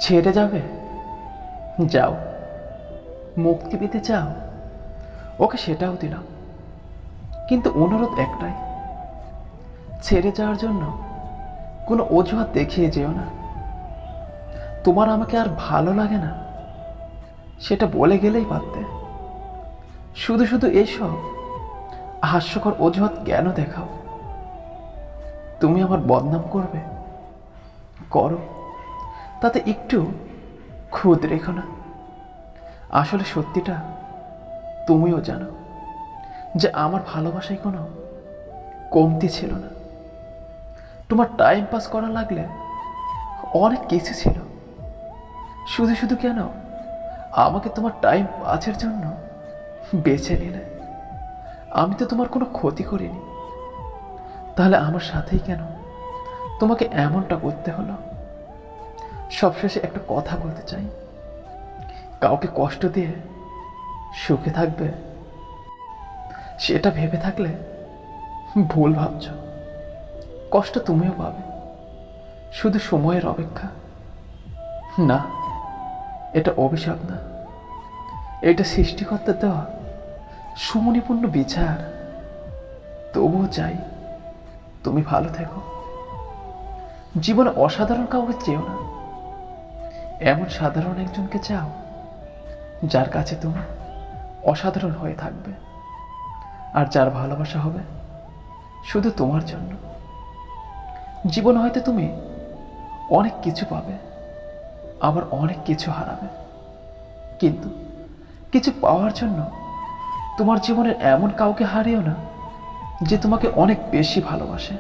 ছেড়ে যাবে? যাও। মুক্তি পেতে চাও? ওকে, সেটাও দিলাম, কিন্তু অনুরোধ একটাই, ছেড়ে যাওয়ার জন্য কোনো অজুহাত দেখিয়ে যেও না। তোমার আমাকে আর ভালো লাগে না সেটা বলে গেলেই পারতে। শুধু শুধু এইসব হাস্যকর অজুহাত কেন দেখাও? তুমি আমার বদনাম করবে, করো, তাতে একটু খুদ রেখো না। আসলে সত্যিটা তুমিও জানো যে আমার ভালোবাসায় কোনো কমতি ছিল না। তোমার টাইম পাস করা লাগলে অনেক কিছু ছিল, শুধু শুধু কেন আমাকে তোমার টাইম পাসের জন্য বেছে নিলে? আমি তো তোমার কোনো ক্ষতি করিনি, তাহলে আমার সাথেই কেন তোমাকে এমনটা করতে হলো? সবশেষে একটা কথা বলতে চাই, কাউকে কষ্ট দিয়ে সুখে থাকবে সেটা ভেবে থাকলে ভুল ভাবছ। কষ্ট তুমিও পাবে, শুধু সময়ের অপেক্ষা। না, এটা অভিশাপ না, এটা সৃষ্টিকর্তার দেওয়া সুমনিপূর্ণ বিচার। তবুও চাই তুমি ভালো থেকো। জীবনে অসাধারণ কাউকে চেও না, এমন সাধারণ একজনকে চাও যার কাছে তুমি অসাধারণ হয়ে থাকবে, আর যার ভালোবাসা হবে শুধু তোমার জন্য। জীবনে হয়তো তুমি অনেক কিছু পাবে, আবার অনেক কিছু হারাবে, কিন্তু কিছু পাওয়ার জন্য তোমার জীবনের এমন কাউকে হারিও না যে তোমাকে অনেক বেশি ভালোবাসে।